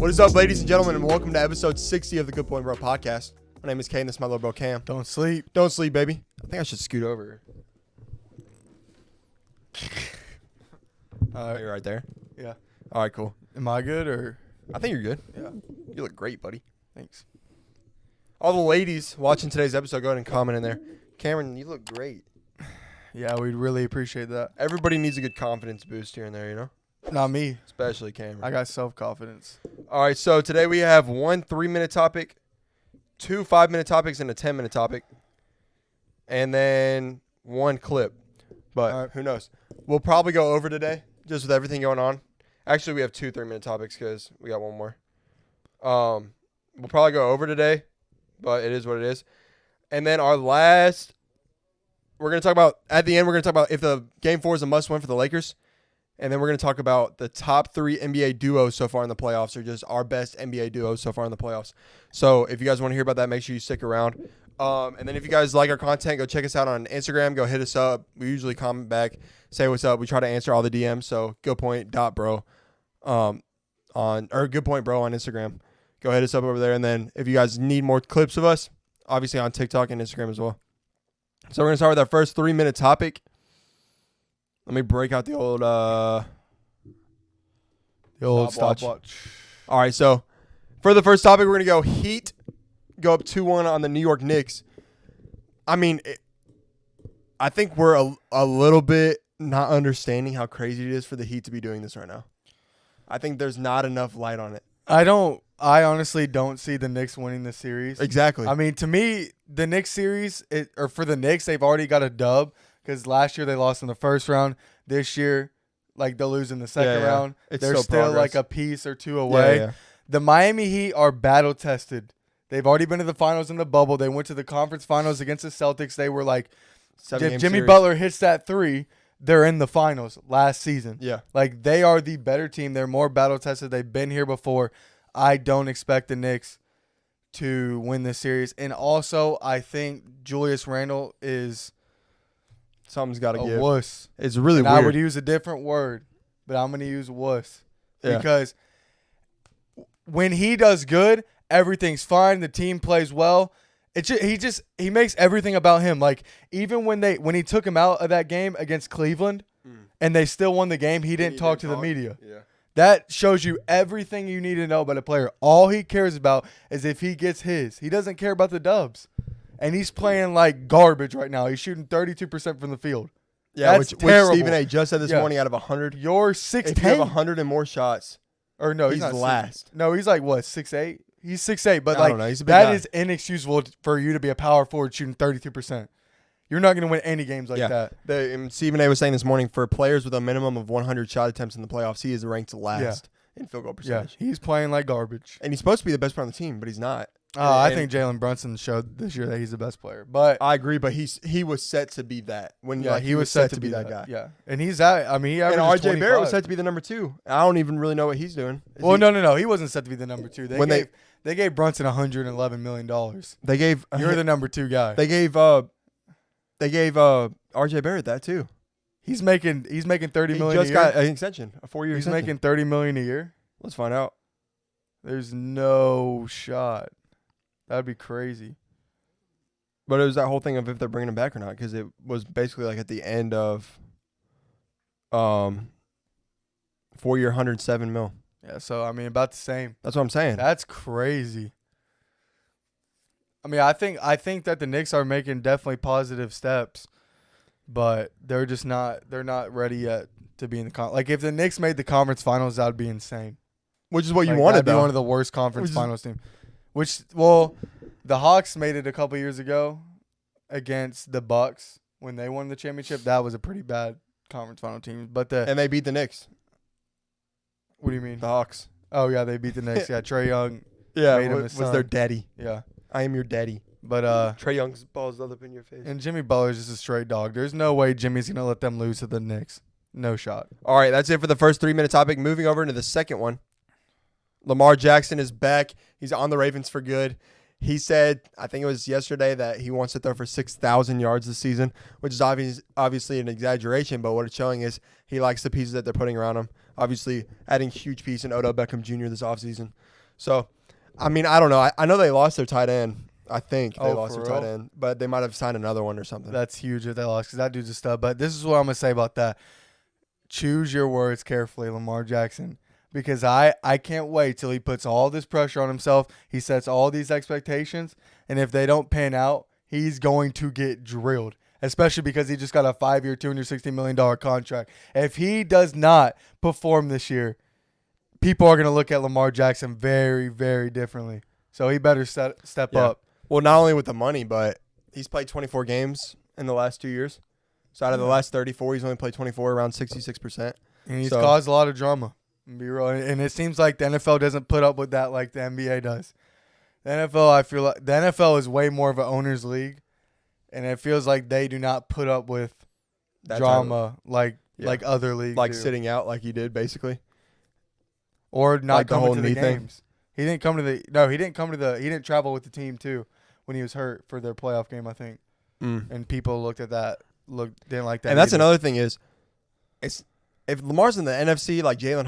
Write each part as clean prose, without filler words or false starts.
What is up, ladies and gentlemen, and welcome to episode 60 of the Good Point Bro podcast. My name is Kane. This is my little bro Cam. Don't sleep. Don't sleep, baby. I think I should scoot over. You're right there. Yeah. All right, cool. Am I good or? I think you're good. Yeah. You look great, buddy. Thanks. All the ladies watching today's episode, go ahead and comment in there. Cameron, you look great. Yeah, we'd really appreciate that. Everybody needs a good confidence boost here and there, you know? Not me. Especially Cameron. I got self-confidence. All right, so today we have one 3-minute topic, two 5-minute topics, and a 10-minute topic, and then one clip. But who knows? We'll probably go over today, just with everything going on. Actually, we have two 3-minute topics because we got one more. We'll probably go over today, but it is what it is. And then our last, we're going to talk about, at the end, we're going to talk about if the Game 4 is a must-win for the Lakers. And then we're going to talk about the top 3 NBA duos so far in the playoffs, or just our best NBA duos so far in the playoffs. So if you guys want to hear about that, make sure you stick around. And then if you guys like our content, go check us out on Instagram. Go hit us up. We usually comment back, say what's up. We try to answer all the DMs. So goodpoint.bro or goodpointbro on Instagram. Go hit us up over there. And then if you guys need more clips of us, obviously on TikTok and Instagram as well. So we're going to start with our first 3-minute topic. Let me break out the old stopwatch. All right, so for the first topic, we're going to go Heat, go up 2-1 on the New York Knicks. I mean, I think we're a little bit not understanding how crazy it is for the Heat to be doing this right now. I think there's not enough light on it. I honestly don't see the Knicks winning this series. Exactly. I mean, to me, the Knicks series, or for the Knicks, they've already got a dub. Because last year they lost in the first round. This year, like, they'll lose in the second round. They're still like a piece or two away. Yeah. The Miami Heat are battle tested. They've already been to the finals in the bubble. They went to the conference finals against the Celtics. They were like, if Jimmy Butler hits that 3, they're in the finals last season. Yeah. Like, they are the better team. They're more battle tested. They've been here before. I don't expect the Knicks to win this series. And also, I think Julius Randle is something's got to give. Wuss. It's really weird. I would use a different word, but I'm going to use wuss. Yeah. Because when he does good, everything's fine. The team plays well. He makes everything about him. Like, even when he took him out of that game against Cleveland and they still won the game, he didn't talk to the media. Yeah. That shows you everything you need to know about a player. All he cares about is if he gets his. He doesn't care about the dubs. And he's playing like garbage right now. He's shooting 32% from the field. Yeah, which Stephen A. just said this morning, out of 100. You're 6'10". If you have 100 and more shots, or no, he's not last. No, he's like, what, 6'8"? He's 6'8", but I don't know. He's a big guy. Is inexcusable for you to be a power forward shooting 32%. You're not going to win any games like that. Stephen A. was saying this morning, for players with a minimum of 100 shot attempts in the playoffs, he is ranked last in field goal percentage. Yeah, he's playing like garbage. And he's supposed to be the best player on the team, but he's not. I think Jalen Brunson showed this year that he's the best player. But I agree, but he was set to be that. He was set to be that guy. Yeah, and he's at. I mean, he averages and RJ 25. Barrett was set to be the number 2. I don't even really know what he's doing. No. He wasn't set to be the number 2. They gave Brunson $111 million. They gave you're the number 2 guy. They gave RJ Barrett that too. He's making $30 million. He just got an extension, a 4-year extension. He's making $30 million a year. Let's find out. There's no shot. That'd be crazy. But it was that whole thing of if they're bringing him back or not, because it was basically like at the end of 4-year, $107 million. Yeah, so I mean, about the same. That's what I'm saying. That's crazy. I mean, I think that the Knicks are making definitely positive steps, but they're just not. They're not ready yet to be in the like. If the Knicks made the conference finals, that would be insane. Which is what you wanted, that'd be one of the worst conference finals teams. The Hawks made it a couple years ago against the Bucks when they won the championship. That was a pretty bad conference final team. And they beat the Knicks. What do you mean? The Hawks. Oh, yeah, they beat the Knicks. Yeah, Trae Young was their daddy. Yeah. I am your daddy. But Trae Young's balls up in your face. And Jimmy Butler's just a straight dog. There's no way Jimmy's going to let them lose to the Knicks. No shot. All right, that's it for the first 3-minute topic. Moving over into the second one. Lamar Jackson is back. He's on the Ravens for good. He said, I think it was yesterday, that he wants to throw for 6,000 yards this season, which is obviously an exaggeration, but what it's showing is he likes the pieces that they're putting around him. Obviously, adding huge piece in Odell Beckham Jr. this offseason. So, I mean, I don't know. I know they lost their tight end. I think they lost their for real? tight end, but they might have signed another one or something. That's huge if they lost because that dude's a stud. But this is what I'm going to say about that. Choose your words carefully, Lamar Jackson, because I can't wait till he puts all this pressure on himself. He sets all these expectations, and if they don't pan out, he's going to get drilled, especially because he just got a 5-year, $260 million contract. If he does not perform this year, people are going to look at Lamar Jackson very, very differently. So he better step up. Well, not only with the money, but he's played 24 games in the last 2 years. So out of the last 34, he's only played 24, around 66%. And he's caused a lot of drama. Be real. And it seems like the NFL doesn't put up with that like the NBA does. The NFL, I feel like the NFL is way more of an owner's league, and it feels like they do not put up with that drama like other leagues, like do. Sitting out, like he did basically, or not like coming the whole to the knee games. thing. He didn't come to the. He didn't travel with the team too when he was hurt for their playoff game, I think. And people looked at that, didn't like that. And that's either. another thing is, if Lamar's in the NFC like Jalen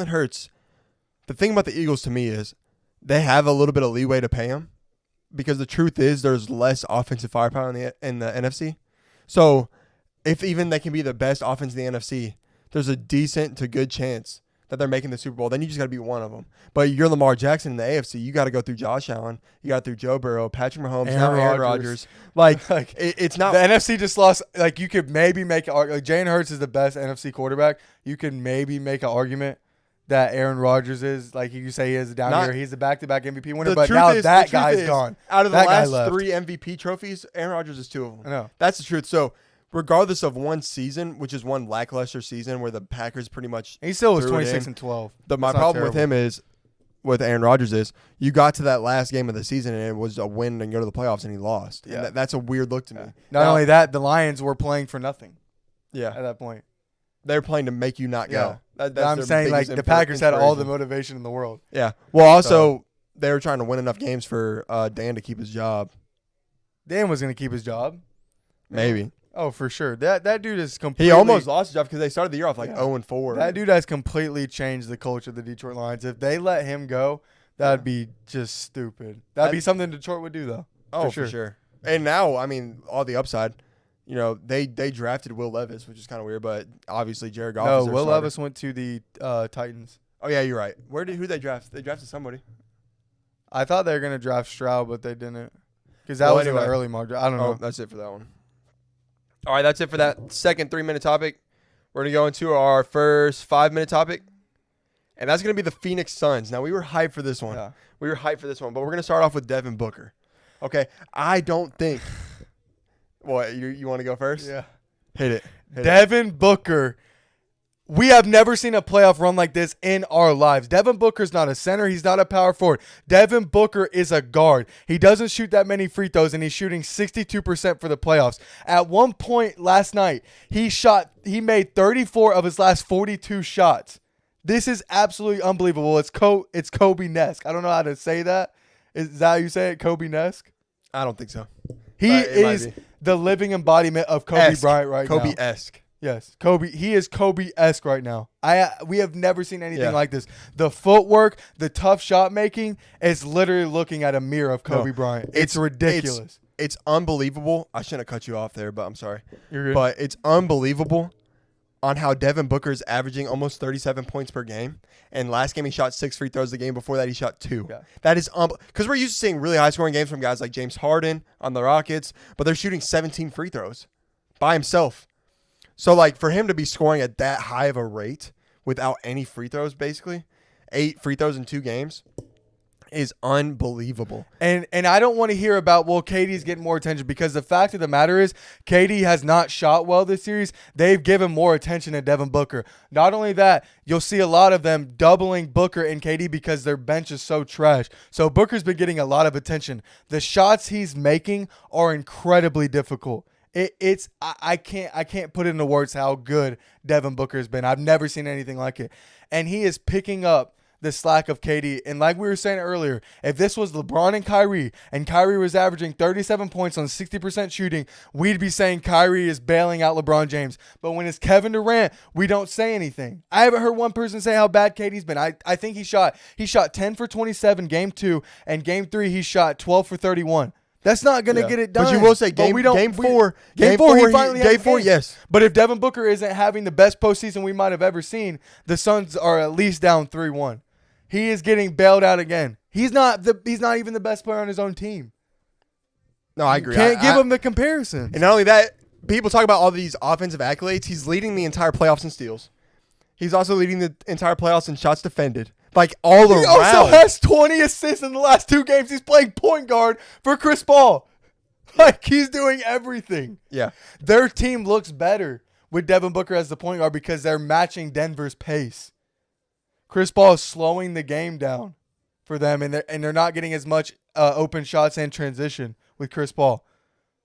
Hurts, the thing about the Eagles to me is they have a little bit of leeway to pay him because the truth is there's less offensive firepower in the NFC. So if even they can be the best offense in the NFC, there's a decent to good chance that they're making the Super Bowl. Then you just got to beat one of them. But you're Lamar Jackson in the AFC. You got to go through Josh Allen. You got through Joe Burrow, Patrick Mahomes, Aaron Rodgers. Like it's not. The NFC just lost. Like you could maybe make like Jalen Hurts is the best NFC quarterback. You could maybe make an argument that Aaron Rodgers is, like you say, he is down here. He's the back-to-back MVP winner, but now that guy's gone. Out of the last 3 MVP trophies, Aaron Rodgers is 2 of them. I know. That's the truth. So regardless of one season, which is one lackluster season where the Packers pretty much he still was 26-12. My problem with him is, with Aaron Rodgers is, you got to that last game of the season and it was a win and go to the playoffs and he lost. Yeah, and that's a weird look to me. Not only that, the Lions were playing for nothing. Yeah, at that point. They're playing to make you not go. That's I'm saying, like, the Packers had all the motivation in the world. Yeah. Well, also, they were trying to win enough games for Dan to keep his job. Dan was going to keep his job. Maybe. Oh, for sure. That dude is completely... He almost lost his job because they started the year off 0-4. That dude has completely changed the culture of the Detroit Lions. If they let him go, that'd be just stupid. That'd be something Detroit would do, though. Oh, for sure. And now, I mean, all the upside... You know, they drafted Will Levis, which is kind of weird, but obviously Jared Goff is their Will starter. Levis went to the Titans. Oh, yeah, you're right. Who they draft? They drafted somebody. I thought they were going to draft Stroud, but they didn't. Because that was in the early mock draft. I don't know. That's it for that one. All right, that's it for that second 3-minute topic. We're going to go into our first 5-minute topic, and that's going to be the Phoenix Suns. Now, we were hyped for this one. Yeah. We were hyped for this one, but we're going to start off with Devin Booker. Okay, I don't think... What, you want to go first? Yeah. Hit it. Devin Booker. We have never seen a playoff run like this in our lives. Devin Booker's not a center. He's not a power forward. Devin Booker is a guard. He doesn't shoot that many free throws, and he's shooting 62% for the playoffs. At one point last night, he made 34 of his last 42 shots. This is absolutely unbelievable. It's Kobe-nesque. I don't know how to say that. Is that how you say it, Kobe-nesque? I don't think so. He is the living embodiment of Kobe Bryant right now. Kobe-esque. Yes, Kobe. He is Kobe-esque right now. We have never seen anything like this. The footwork, the tough shot making is literally looking at a mirror of Kobe Bryant. It's ridiculous. It's unbelievable. I shouldn't have cut you off there, but I'm sorry. You're good. But it's unbelievable on how Devin Booker is averaging almost 37 points per game. And last game he shot 6 free throws. The game before that he shot 2. Yeah. That is because we're used to seeing really high scoring games from guys like James Harden on the Rockets, but they're shooting 17 free throws by himself. So like for him to be scoring at that high of a rate without any free throws, basically 8 free throws in 2 games, is unbelievable. And I don't want to hear about, well, KD's getting more attention, because the fact of the matter is KD has not shot well this series. They've given more attention to Devin Booker. Not only that, you'll see a lot of them doubling Booker and KD because their bench is so trash. So Booker's been getting a lot of attention. The shots he's making are incredibly difficult. I can't put into words how good Devin Booker has been. I've never seen anything like it. And he is picking up the slack of KD. And like we were saying earlier, if this was LeBron and Kyrie was averaging 37 points on 60% shooting, we'd be saying Kyrie is bailing out LeBron James. But when it's Kevin Durant, we don't say anything. I haven't heard one person say how bad KD's been. I think he shot 10 for 27 game 2, and game 3 he shot 12 for 31. That's not going to get it done. But you will say game 4, he finally had a game. yes. But if Devin Booker isn't having the best postseason we might have ever seen, the Suns are at least down 3-1. He is getting bailed out again. He's not even the best player on his own team. No, I agree. Can't give him the comparison. And not only that, people talk about all these offensive accolades. He's leading the entire playoffs in steals. He's also leading the entire playoffs in shots defended. Like all around. He also has 20 assists in the last 2 games. He's playing point guard for Chris Paul. Like he's doing everything. Yeah. Their team looks better with Devin Booker as the point guard because they're matching Denver's pace. Chris Paul is slowing the game down for them, and they're not getting as much open shots and transition with Chris Paul.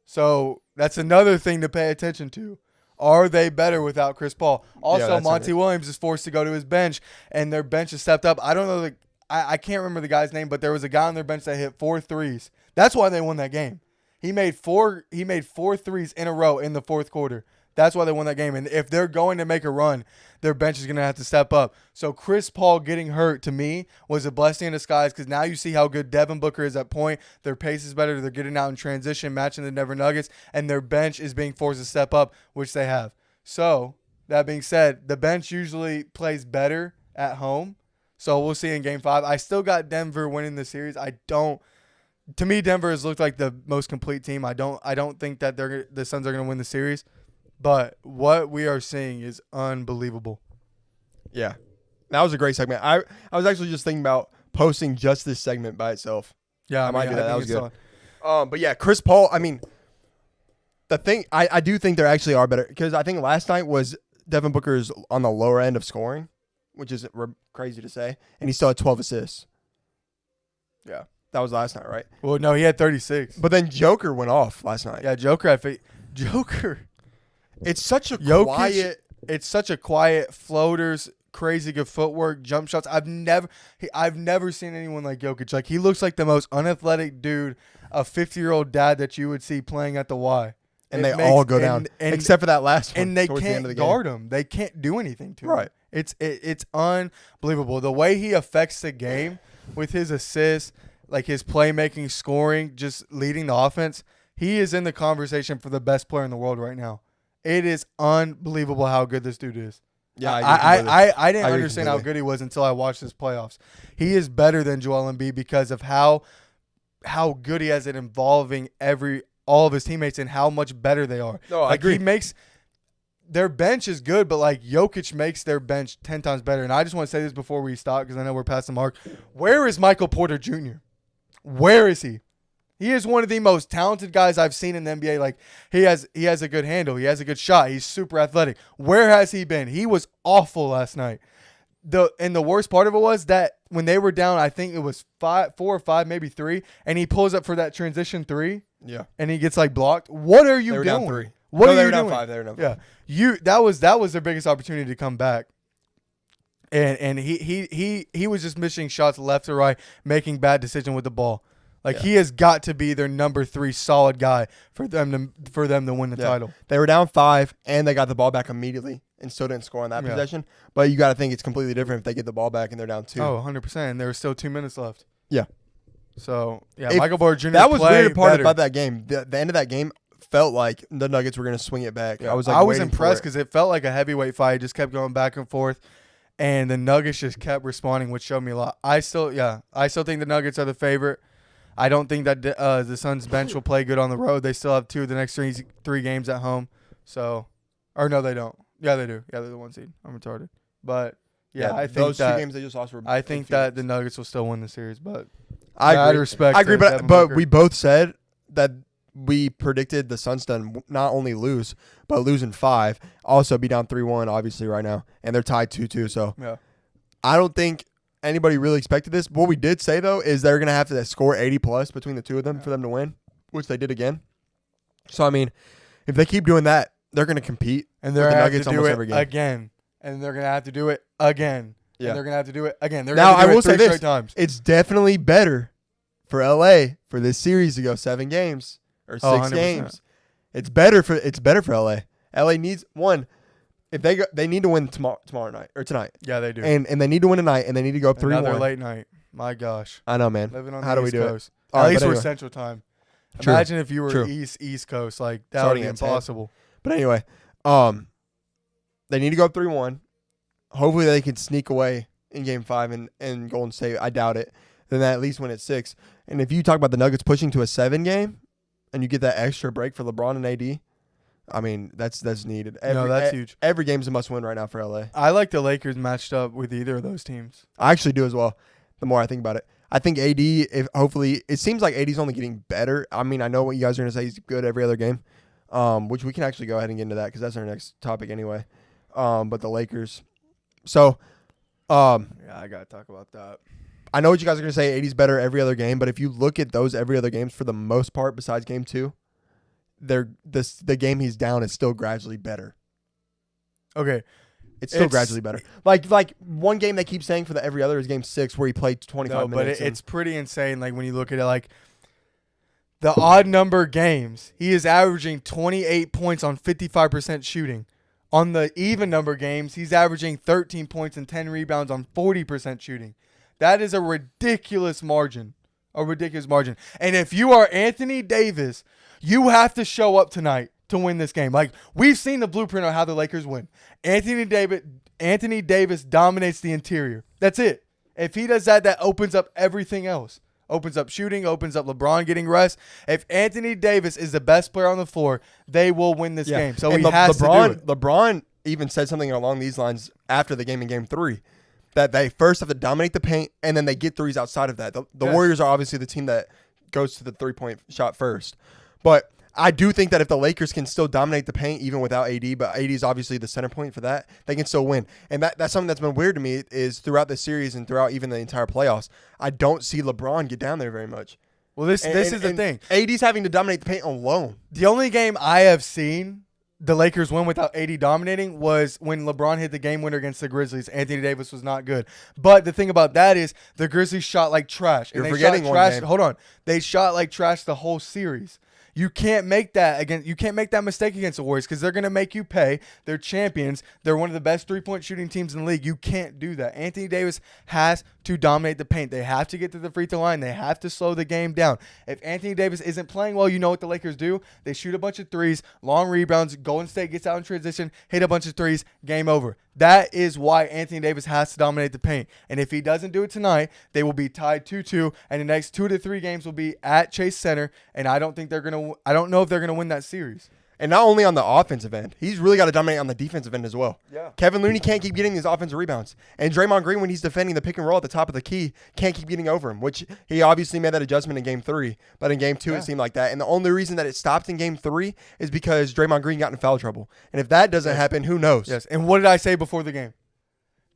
So that's another thing to pay attention to. Are they better without Chris Paul? Also, Monty Williams is forced to go to his bench, and their bench has stepped up. I don't know. I can't remember the guy's name, but there was a guy on their bench that hit 4 threes. That's why they won that game. He made 4 threes in a row in the fourth quarter. That's why they won that game. And if they're going to make a run, their bench is going to have to step up. So Chris Paul getting hurt, to me, was a blessing in disguise because now you see how good Devin Booker is at point. Their pace is better. They're getting out in transition, matching the Denver Nuggets, and their bench is being forced to step up, which they have. So that being said, the bench usually plays better at home. So we'll see in Game 5. I still got Denver winning the series. To me, Denver has looked like the most complete team. I don't think that the Suns are going to win the series. But what we are seeing is unbelievable. Yeah. That was a great segment. I was actually just thinking about posting just this segment by itself. Yeah, I might do that. That was good. But yeah, Chris Paul, I mean, the thing, I do think they actually are better because I think last night was Devin Booker's on the lower end of scoring, which is crazy to say, and he still had 12 assists. Yeah. That was last night, right? Well, no, he had 36. But then Joker went off last night. Yeah, Joker. It's such a quiet. It's such a quiet floaters, crazy good footwork, jump shots. I've never seen anyone like Jokic. Like he looks like the most unathletic dude, a 50-year-old dad that you would see playing at the Y. And all go down, except for that last one. And they can't guard him. They can't do anything to him. Right. It's unbelievable the way he affects the game with his assists, like his playmaking, scoring, just leading the offense. He is in the conversation for the best player in the world right now. It is unbelievable how good this dude is. Yeah, I didn't understand how good he was until I watched his playoffs. He is better than Joel Embiid because of how good he has at involving all of his teammates and how much better they are. No, I agree. He makes their bench is good, but like Jokic makes their bench 10 times better. And I just want to say this before we stop because I know we're past the mark. Where is Michael Porter Jr.? Where is he? He is one of the most talented guys I've seen in the NBA. Like he has a good handle. He has a good shot. He's super athletic. Where has he been? He was awful last night. And the worst part of it was that when they were down, I think it was 4 or 5, maybe 3, and he pulls up for that transition 3. Yeah. And he gets like blocked. What are you doing? Down 3. What are they you were down doing? 5. They were down 5. Yeah. That was their biggest opportunity to come back. And he was just missing shots left or right, making bad decisions with the ball. Like he has got to be their number 3 solid guy for them to win the title. They were down 5 and they got the ball back immediately and still didn't score on that possession. But you got to think it's completely different if they get the ball back and they're down 2. Oh, 100%. And there were still 2 minutes left. Yeah. So Michael Porter Jr. That was the weird part about that game. The end of that game felt like the Nuggets were going to swing it back. Yeah. I was impressed because it felt like a heavyweight fight. It just kept going back and forth. And the Nuggets just kept responding, which showed me a lot. I still think the Nuggets are the favorite. I don't think that the Suns bench will play good on the road. They still have 2 of the next 3 games at home. So, or no, they don't. Yeah, they do. Yeah, they're the 1 seed. I'm retarded. But I think those 2 games they just lost were. I think that the Nuggets will still win the series. But I agree. Respect. I agree. But we both said that we predicted the Suns to not only lose but lose in 5. Also be down 3-1 obviously right now, and they're tied 2-2. So I don't think anybody really expected this. What we did say, though, is they're going to have to score 80-plus between the 2 of them for them to win, which they did again. So, I mean, if they keep doing that, they're going to compete and they're going to have to do it again. And they're going to have to do it again. And they're going to have to do it again. They're now, going to do I will it 3 say this. straight times. It's definitely better for LA for this series to go 7 games or 6 games. It's better for LA. LA needs one. If they need to win tomorrow night or tonight. Yeah, they do. And they need to win tonight, and they need to go up 3-1. Another late night. My gosh. I know, man. Living on How the do we East do Coast. it? At All right, least but we're anyway. Central Time. True. Imagine if you were True. East Coast. Like that Starting would be at 10. impossible. But anyway, they need to go up 3-1. Hopefully they can sneak away in Game 5 and Golden State. I doubt it. Then they at least win at 6. And if you talk about the Nuggets pushing to a 7 game, and you get that extra break for LeBron and AD, I mean that's needed. That's huge. Every game's a must win right now for LA. I like the Lakers matched up with either of those teams. I actually do as well. The more I think about it, I think AD. If hopefully it seems like AD's only getting better. I mean, I know what you guys are gonna say. He's good every other game, which we can actually go ahead and get into that because that's our next topic anyway. But the Lakers. So, yeah, I gotta talk about that. I know what you guys are gonna say. AD's better every other game, but if you look at those every other games for the most part, besides Game 2, the game he's down is still gradually better. Okay. It's still gradually better. Like one game they keep saying for the every other is Game 6 where he played 25 minutes. But it's pretty insane. Like when you look at it, like the odd number games, he is averaging 28 points on 55% shooting. On the even number games, he's averaging 13 points and 10 rebounds on 40% shooting. That is a ridiculous margin. And if you are Anthony Davis, you have to show up tonight to win this game. Like we've seen the blueprint on how the Lakers win. Anthony Davis dominates the interior. That's it. If he does that, that opens up everything else. Opens up shooting, opens up LeBron getting rest. If Anthony Davis is the best player on the floor, they will win this game. So he has to do it. LeBron even said something along these lines after the game in Game 3. That they first have to dominate the paint, and then they get threes outside of that. The Warriors are obviously the team that goes to the three-point shot first. But I do think that if the Lakers can still dominate the paint, even without AD, but AD is obviously the center point for that, they can still win. And that's something that's been weird to me is throughout the series and throughout even the entire playoffs, I don't see LeBron get down there very much. Well, this is the thing. AD's having to dominate the paint alone. The only game I have seen the Lakers win without AD dominating was when LeBron hit the game winner against the Grizzlies. Anthony Davis was not good. But the thing about that is the Grizzlies shot like trash. You're forgetting one game. Hold on. They shot like trash the whole series. You can't make that mistake against the Warriors because they're going to make you pay. They're champions. They're one of the best three-point shooting teams in the league. You can't do that. Anthony Davis has to dominate the paint. They have to get to the free throw line. They have to slow the game down. If Anthony Davis isn't playing well, you know what the Lakers do? They shoot a bunch of threes, long rebounds. Golden State gets out in transition, hit a bunch of threes, game over. That is why Anthony Davis has to dominate the paint. And if he doesn't do it tonight, they will be tied 2-2, and the next 2 to 3 games will be at Chase Center, and I don't know if they're going to win that series. And not only on the offensive end, he's really got to dominate on the defensive end as well. Yeah. Kevin Looney can't keep getting these offensive rebounds. And Draymond Green, when he's defending the pick and roll at the top of the key, can't keep getting over him, which he obviously made that adjustment in Game 3. But in Game 2, it seemed like that. And the only reason that it stopped in Game 3 is because Draymond Green got in foul trouble. And if that doesn't happen, who knows? Yes. And what did I say before the game?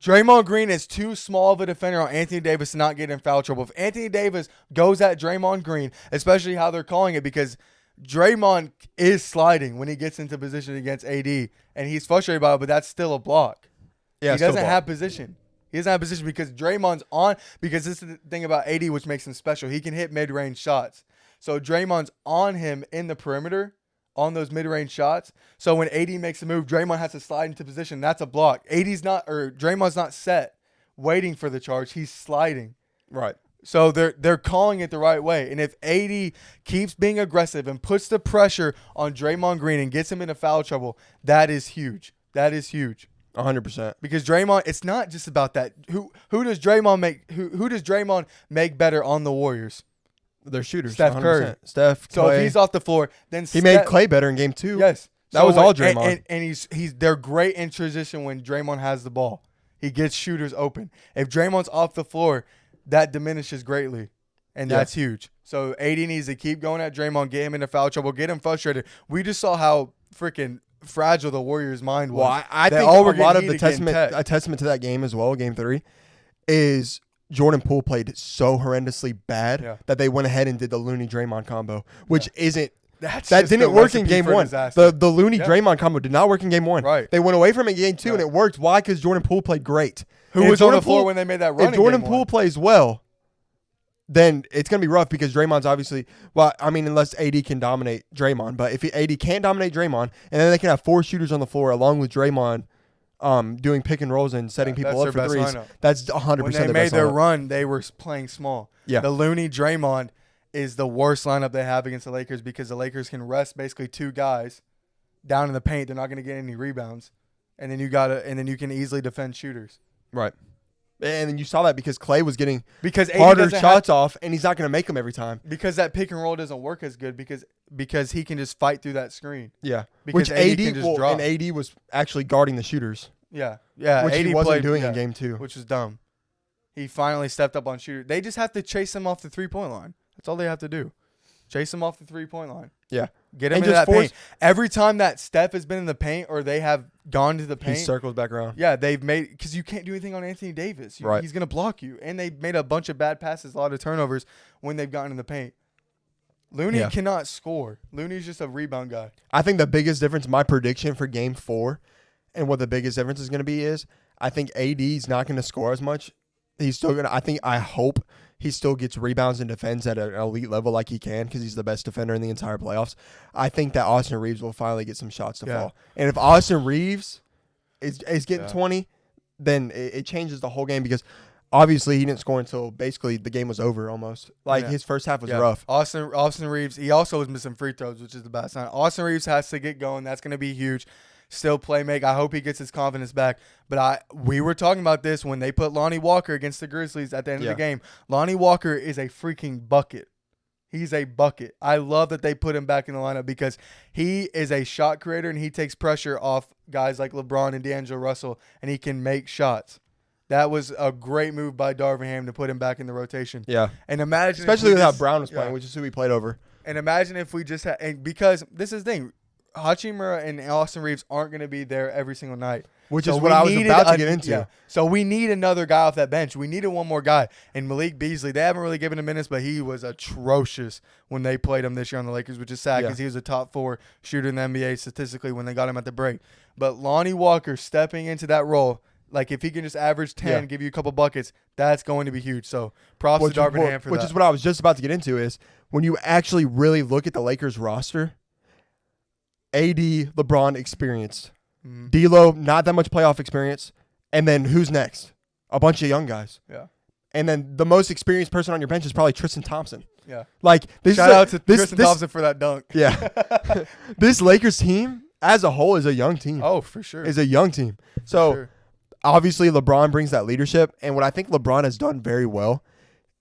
Draymond Green is too small of a defender on Anthony Davis to not get in foul trouble. If Anthony Davis goes at Draymond Green, especially how they're calling it, because Draymond is sliding when he gets into position against AD, and he's frustrated about it, but that's still a block. Yeah, he doesn't have position. He doesn't have position because Draymond's on, because this is the thing about AD which makes him special. He can hit mid-range shots. So Draymond's on him in the perimeter on those mid-range shots. So when AD makes a move, Draymond has to slide into position. That's a block. Draymond's not set waiting for the charge. He's sliding. Right. So they're calling it the right way. And if AD keeps being aggressive and puts the pressure on Draymond Green and gets him into foul trouble, that is huge. That is huge. 100%. Because Draymond, it's not just about that. Who does Draymond make better on the Warriors? They're shooters. Steph 100%. Curry. Steph, so Clay. if he's off the floor, then he made Clay better in Game 2. Yes. That was all Draymond. And they're great in transition when Draymond has the ball. He gets shooters open. If Draymond's off the floor, that diminishes greatly, and that's huge. So AD needs to keep going at Draymond, get him into foul trouble, get him frustrated. We just saw how freaking fragile the Warriors' mind was. Well, I think a lot of the testament to that game as well, Game 3, is Jordan Poole played so horrendously bad that they went ahead and did the Looney-Draymond combo, which that didn't work in Game 1. The Looney-Draymond combo did not work in Game 1. Right. They went away from it in Game 2, and it worked. Why? Because Jordan Poole played great. Who was on the floor when they made that run? If Jordan Poole plays well, then it's going to be rough because Draymond's obviously, unless AD can dominate Draymond. But if AD can't dominate Draymond, and then they can have 4 shooters on the floor along with Draymond doing pick and rolls and setting people up for threes, that's 100% when they made their run, they were playing small. Yeah. The Looney Draymond is the worst lineup they have against the Lakers because the Lakers can rest basically 2 guys down in the paint. They're not going to get any rebounds. And then you can easily defend shooters. Right. And then you saw that because Clay was getting AD harder shots off, and he's not going to make them every time. Because that pick and roll doesn't work as good because he can just fight through that screen. Yeah. Because AD can just drop. And AD was actually guarding the shooters. Yeah. Yeah. Which AD he wasn't doing in game 2. Which is dumb. He finally stepped up on shooter. They just have to chase him off the 3-point line. That's all they have to do. Chase him off the 3-point line. Yeah. Get him into that paint. Every time that Steph has been in the paint or they have gone to the paint. He circles back around. Yeah, they've made – because you can't do anything on Anthony Davis. Right. He's going to block you. And they've made a bunch of bad passes, a lot of turnovers when they've gotten in the paint. Looney cannot score. Looney's just a rebound guy. I think the biggest difference, my prediction for game 4 and what the biggest difference is going to be is I think AD's not going to score as much. He's still going to – I hope he still gets rebounds and defends at an elite level like he can because he's the best defender in the entire playoffs. I think that Austin Reeves will finally get some shots to fall. And if Austin Reeves is getting 20, then it changes the whole game because obviously he didn't score until basically the game was over almost. His first half was rough. Austin Reeves, he also was missing free throws, which is the bad sign. Austin Reeves has to get going. That's going to be huge. Still play make. I hope he gets his confidence back. But we were talking about this when they put Lonnie Walker against the Grizzlies at the end of the game. Lonnie Walker is a freaking bucket. He's a bucket. I love that they put him back in the lineup because he is a shot creator and he takes pressure off guys like LeBron and D'Angelo Russell, and he can make shots. That was a great move by Darvin Ham to put him back in the rotation. Yeah. And imagine especially with how Brown was playing, which is who we played over. And imagine if we just had – because this is the thing. Hachimura and Austin Reeves aren't going to be there every single night. Which is what I was about to get into. Yeah. So we need another guy off that bench. We needed one more guy. And Malik Beasley, they haven't really given him minutes, but he was atrocious when they played him this year on the Lakers, which is sad because he was a top 4 shooter in the NBA statistically when they got him at the break. But Lonnie Walker stepping into that role, like if he can just average 10, give you a couple buckets, that's going to be huge. So props to Darvin Ham for that. Which is what I was just about to get into is when you actually really look at the Lakers roster, AD, LeBron experienced. D'Lo, not that much playoff experience. And then who's next? A bunch of young guys. Yeah. And then the most experienced person on your bench is probably Tristan Thompson. Yeah. Shout out to Tristan Thompson for that dunk. Yeah. This Lakers team as a whole is a young team. Oh, for sure. Is a young team. So obviously LeBron brings that leadership. And what I think LeBron has done very well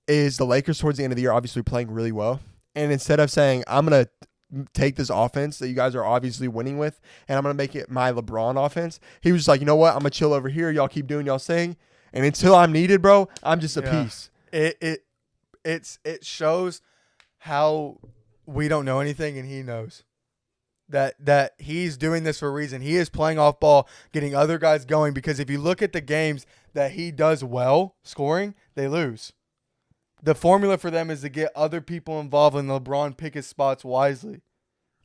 is the Lakers towards the end of the year obviously playing really well. And instead of saying, I'm going to take this offense that you guys are obviously winning with, and I'm going to make it my LeBron offense. He was just like, you know what? I'm going to chill over here. Y'all keep doing y'all thing. And until I'm needed, bro, I'm just a piece. It shows how we don't know anything and he knows. That he's doing this for a reason. He is playing off ball, getting other guys going because if you look at the games that he does well scoring, they lose. The formula for them is to get other people involved and LeBron pick his spots wisely.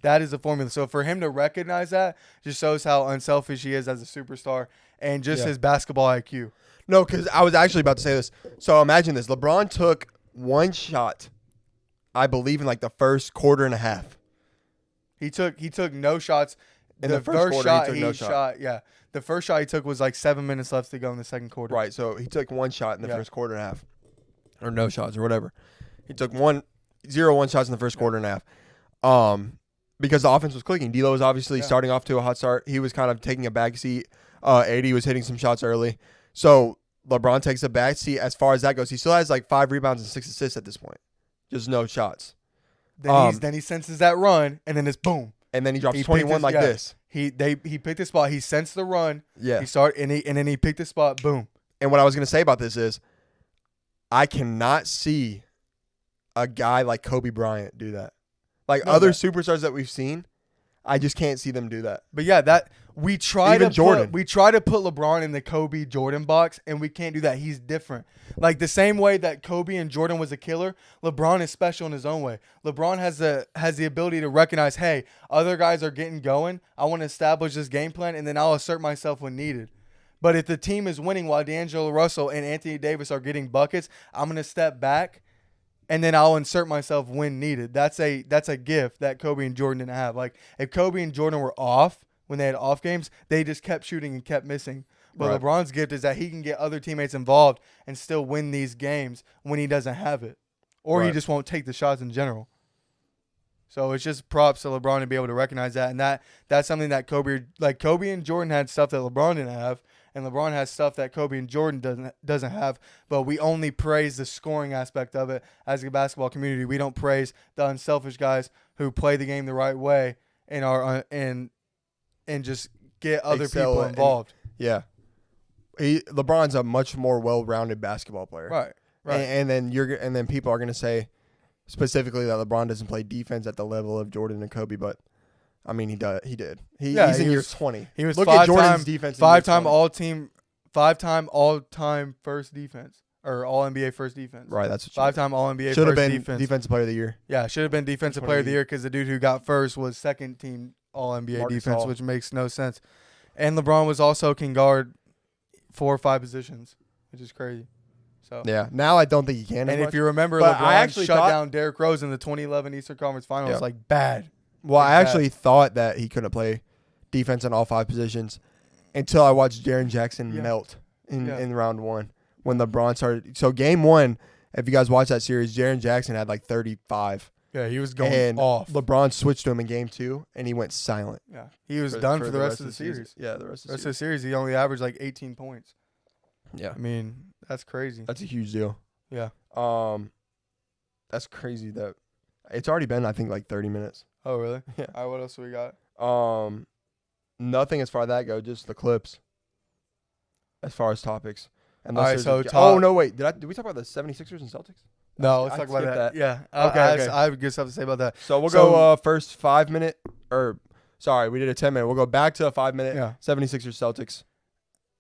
That is the formula. So for him to recognize that just shows how unselfish he is as a superstar and just his basketball IQ. No, because I was actually about to say this. So imagine this. LeBron took one shot, I believe, in the first quarter and a half. He took no shots. In the first quarter, he took no shot. Yeah. The first shot he took was 7 minutes left to go in the second quarter. Right. So he took one shot in the first quarter and a half. Or no shots or whatever. He took 1 shots in the first quarter and a half. Because the offense was clicking. D'Lo was obviously starting off to a hot start. He was kind of taking a back seat. AD was hitting some shots early. So LeBron takes a back seat as far as that goes. He still has 5 rebounds and 6 assists at this point. Just no shots. Then he senses that run and then it's boom. And then he drops 21 this. He picked the spot. He sensed the run. Yeah. And then he picked the spot. Boom. And what I was going to say about this is I cannot see a guy like Kobe Bryant do that. Other superstars that we've seen, I just can't see them do that. But yeah, we try Even to Jordan. We try to put LeBron in the Kobe Jordan box, and we can't do that. He's different. The same way that Kobe and Jordan was a killer, LeBron is special in his own way. LeBron has the ability to recognize, hey, other guys are getting going. I want to establish this game plan, and then I'll assert myself when needed. But if the team is winning while D'Angelo Russell and Anthony Davis are getting buckets, I'm going to step back, and then I'll insert myself when needed. That's a gift that Kobe and Jordan didn't have. Like, if Kobe and Jordan were off when they had off games, they just kept shooting and kept missing. But Right. LeBron's gift is that he can get other teammates involved and still win these games when he doesn't have it. Or he Right. just won't take the shots in general. So it's just props to LeBron to be able to recognize that. And that's something that Kobe and Jordan had stuff that LeBron didn't have. And LeBron has stuff that Kobe and Jordan doesn't have. But we only praise the scoring aspect of it as a basketball community. We don't praise the unselfish guys who play the game the right way and are and just get other Excel people involved. Yeah. LeBron's a much more well-rounded basketball player. Right. Right. And then people are going to say specifically that LeBron doesn't play defense at the level of Jordan and Kobe, but I mean, he did. He's in year 20. He was Look at Jordan's defense. Five-time all-time first defense or All-NBA first defense. Right, that's what Five-time All-NBA should have first been defense. defensive player of the year. Yeah, should have been defensive player of the year because the dude who got first was second-team All-NBA Marcus defense, Hall. which makes no sense. And LeBron can guard 4 or 5 positions, which is crazy. So Yeah, now I don't think he can. And as if you remember, But LeBron I actually shut thought- down Derrick Rose in the 2011 Eastern Conference Finals Yeah. like bad. Well, I bad. actually thought that he couldn't play defense in all 5 positions until I watched Jaren Jackson Yeah. melt in Yeah. round 1 when LeBron started. So game 1, if you guys watch that series, Jaren Jackson had like 35. Yeah, he was going And off. LeBron switched to him in game 2, and he went silent. Yeah, he was done for the rest of the season. series. Yeah, the rest of The the rest of the series. series, he only averaged like 18 points. Yeah, I mean, that's crazy. that's a huge deal. Yeah. That's crazy that it's already been, I think, like 30 minutes. Oh, really? Yeah. All right, what else do we got? Nothing as far as that go, just the clips. As far as topics. All right, so oh no, wait, did we talk about the 76ers and Celtics? No, let's I talk about skipped that. that. Yeah. Okay. I have good stuff to say about that. So we'll So- go first 5 minute, or sorry, we did a 10 minute. We'll go back to a 5 minute. Yeah. 76ers Celtics.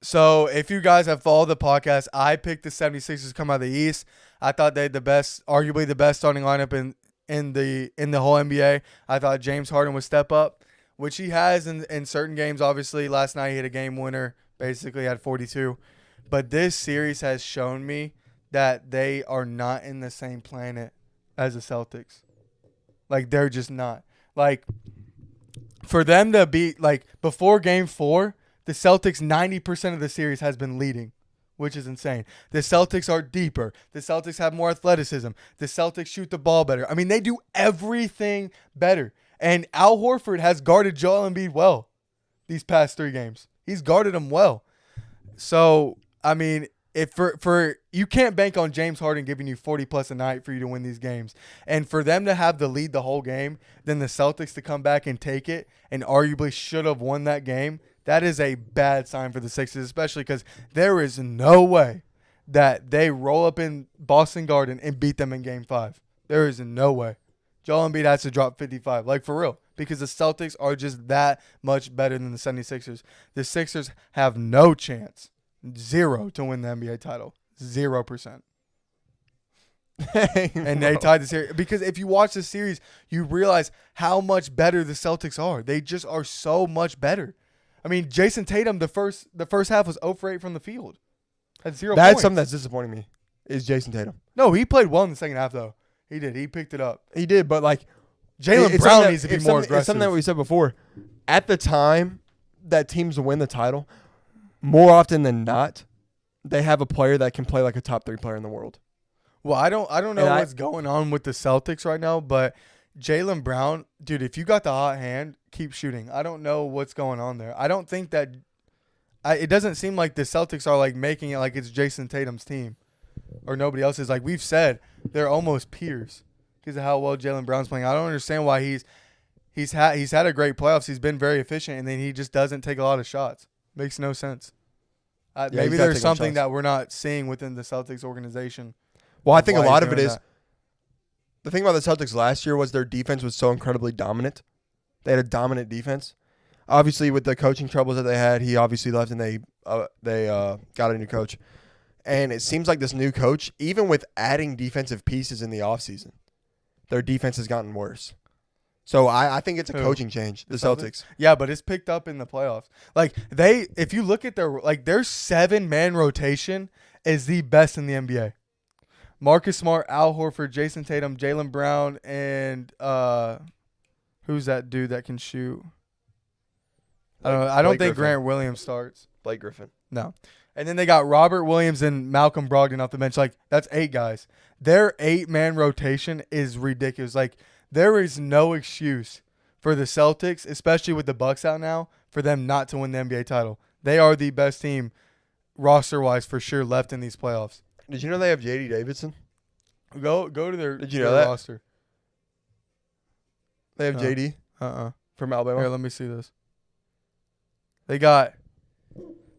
So if you guys have followed the podcast, I picked the 76ers to come out of the East. I thought they had arguably the best starting lineup in the whole NBA. I thought James Harden would step up, which he has in certain games. Obviously, last night he hit a game winner, basically had 42. But this series has shown me that they are not in the same planet as the Celtics. Like, they're just not. Like, for them to be, like, before Game 4, the Celtics 90% of the series has been leading, which is insane. The Celtics are deeper. The Celtics have more athleticism. The Celtics shoot the ball better. I mean, they do everything better. And Al Horford has guarded Joel Embiid well these past 3 games. He's guarded him well. So, I mean, if for you can't bank on James Harden giving you 40 plus a night for you to win these games. And for them to have the lead the whole game, then the Celtics to come back and take it and arguably should have won that game, that is a bad sign for the Sixers, especially because there is no way that they roll up in Boston Garden and beat them in Game 5. There is no way. Joel Embiid has to drop 55, like for real, because the Celtics are just that much better than the 76ers. The Sixers have no chance, 0 to win the NBA title, 0%. And they tied the series. Because if you watch the series, you realize how much better the Celtics are. They just are so much better. I mean, Jason Tatum, the first half was 0 for 8 from the field. Had 0 That's points. something that's disappointing me, is Jason Tatum. No, he played well in the second half, though. He did. He picked it up. He did, but like Jalen it's Brown something needs to be it's more something- aggressive. It's something that we said before. At the time that teams win the title, more often than not, they have a player that can play like a top 3 player in the world. Well, I don't know And what's going on with the Celtics right now, but Jalen Brown, dude, if you got the hot hand, keep shooting. I don't know what's going on there. I don't think that it doesn't seem like the Celtics are like making it like it's Jason Tatum's team or nobody else's. Like we've said, they're almost peers because of how well Jalen Brown's playing. I don't understand why he's had a great playoffs. He's been very efficient, and then he just doesn't take a lot of shots. Makes no sense. Yeah, Maybe he's not there's taking something shots. that we're not seeing within the Celtics organization. Well, I think a Why lot he's of it doing is that. the thing about the Celtics last year was their defense was so incredibly dominant. They had a dominant defense. Obviously, with the coaching troubles that they had, he obviously left, and they got a new coach. And it seems like this new coach, even with adding defensive pieces in the offseason, their defense has gotten worse. So I think it's a Who? coaching change. The Celtics. Yeah, but it's picked up in the playoffs. Like if you look at their 7-man rotation is the best in the NBA. Marcus Smart, Al Horford, Jason Tatum, Jaylen Brown, and who's that dude that can shoot? I don't know. I don't think Griffin. Grant Williams starts. Blake Griffin. No. And then they got Robert Williams and Malcolm Brogdon off the bench. Like, that's 8 guys. Their 8-man rotation is ridiculous. Like, there is no excuse for the Celtics, especially with the Bucks out now, for them not to win the NBA title. They are the best team roster-wise for sure left in these playoffs. Did you know they have J.D. Davidson? Go to their, Did you know that? roster. They have J.D. From Alabama. Here, let me see this. They got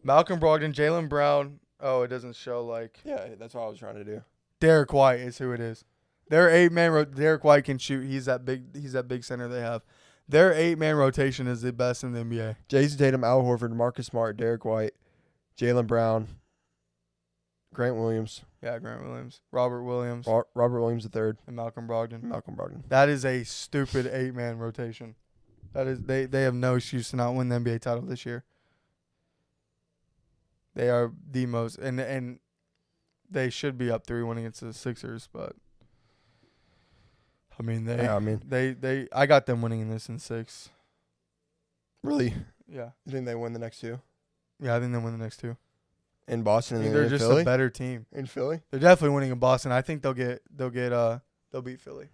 Malcolm Brogdon, Jaylen Brown. Oh, it doesn't show like. Yeah, that's what I was trying to do. Derek White is who it is. Their 8-man Derek White can shoot. He's that big center they have. Their 8-man rotation is the best in the NBA. Jason Tatum, Al Horford, Marcus Smart, Derek White, Jaylen Brown, Grant Williams. Yeah, Grant Williams, Robert Williams, Robert Williams III, and Malcolm Brogdon. That is a stupid 8-man rotation. That is they have no excuse to not win the NBA title this year. They are the most and they should be up 3-1 against the Sixers, but I mean I got them winning in this in 6. Really? Yeah. You think they win the next 2? Yeah, I think they win the next 2. In Boston and they're just Philly? a better team. In Philly? They're definitely winning in Boston. I think they'll beat Philly.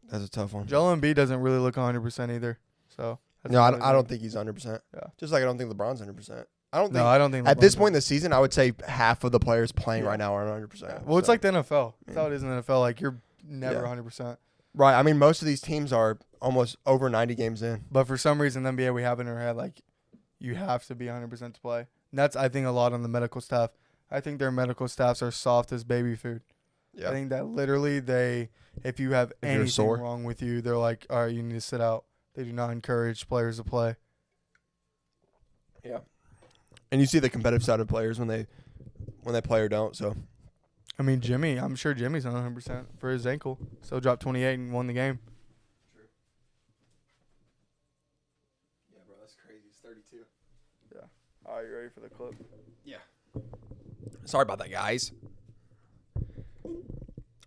That's a tough one. Joel Embiid doesn't really look 100% either. So no, I don't think he's 100%. Yeah. Just like I don't think LeBron's 100%. I don't think at LeBron's this point in the season, I would say half of the players playing right now are 100%. Yeah. Well, it's like the NFL. That's how it is in the NFL. Like, you're never 100%. Right. I mean, most of these teams are almost over 90 games in. But for some reason, the NBA, we have in our head, like, you have to be 100% to play. And that's, I think, a lot on the medical staff. I think their medical staffs are soft as baby food. Yeah. I think that literally if you have anything wrong with you, they're like, all right, you need to sit out. They do not encourage players to play. Yeah. And you see the competitive side of players when they play or don't. So, I mean, I'm sure Jimmy's not 100% for his ankle. Still dropped 28 and won the game. True. Yeah, bro, that's crazy. It's 32. Yeah. All right, you ready for the clip? Yeah. Sorry about that, guys.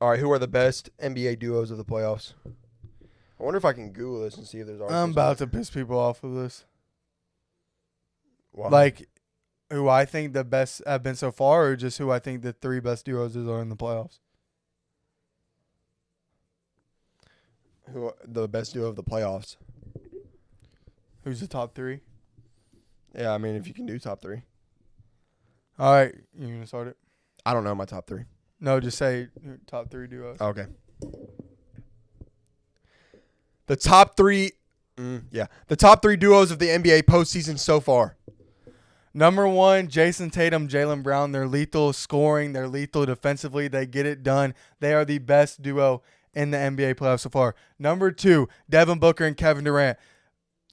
All right, who are the best NBA duos of the playoffs? I wonder if I can Google this and see if there's articles. I'm about to piss people off with this. Why? Like, who I think the best have been so far, or just who I think the 3 best duos are in the playoffs? Who the best duo of the playoffs? Who's the top 3? Yeah, I mean, if you can do top 3. All right, you gonna start it? I don't know my top 3. No, just say top 3 duos. Okay. The top 3, the top 3 duos of the NBA postseason so far. Number 1, Jason Tatum, Jaylen Brown. They're lethal scoring. They're lethal defensively. They get it done. They are the best duo in the NBA playoffs so far. Number 2, Devin Booker and Kevin Durant.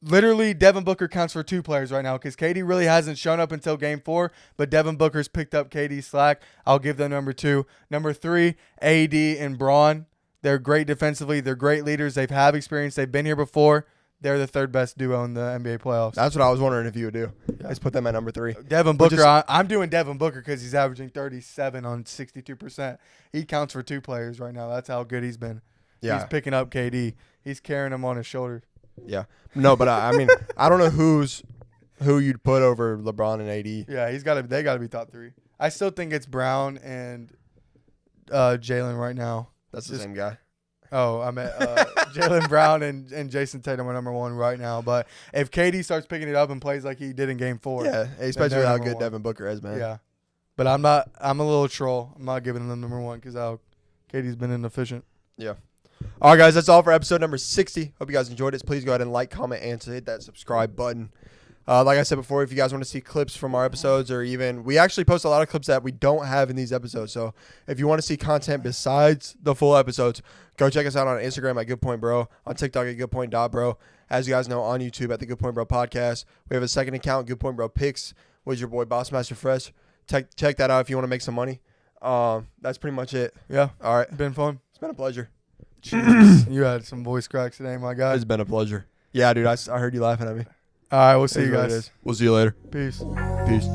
Literally, Devin Booker counts for 2 players right now because KD really hasn't shown up until Game 4, but Devin Booker's picked up KD's slack. I'll give them number 2. Number 3, AD and Braun. They're great defensively. They're great leaders. They've had experience. They've been here before. They're the 3rd best duo in the NBA playoffs. That's what I was wondering if you would do. Yeah. Let's put them at number 3. Devin Booker, I'm doing Devin Booker because he's averaging 37 on 62%. He counts for 2 players right now. That's how good he's been. Yeah. He's picking up KD. He's carrying him on his shoulder. Yeah. No, but I mean, I don't know who you'd put over LeBron and AD. Yeah, they got to be top 3. I still think it's Brown and Jaylen right now. That's the same guy. Oh, I meant Jaylen Brown and Jason Tatum are number 1 right now. But if KD starts picking it up and plays like he did in Game 4. Yeah, especially with how good Devin Booker is, man. Yeah. But I'm a little troll. I'm not giving them number 1 because how KD's been inefficient. Yeah. All right, guys, that's all for episode number 60. Hope you guys enjoyed it. Please go ahead and like, comment, and hit that subscribe button. Like I said before, if you guys want to see clips from our episodes or we actually post a lot of clips that we don't have in these episodes. So if you want to see content besides the full episodes, go check us out on Instagram at goodpointbro, on TikTok at goodpoint.bro. As you guys know, on YouTube at the Good Point Bro Podcast. We have a second account, Good Point Bro Picks, with your boy Bossmaster Fresh. Check that out if you want to make some money. That's pretty much it. Yeah. All right. Been fun. It's been a pleasure. Cheers. You had some voice cracks today, my guy. It's been a pleasure. Yeah, dude. I heard you laughing at me. All right, we'll see It is you what it guys. is. We'll see you later. Peace. Peace.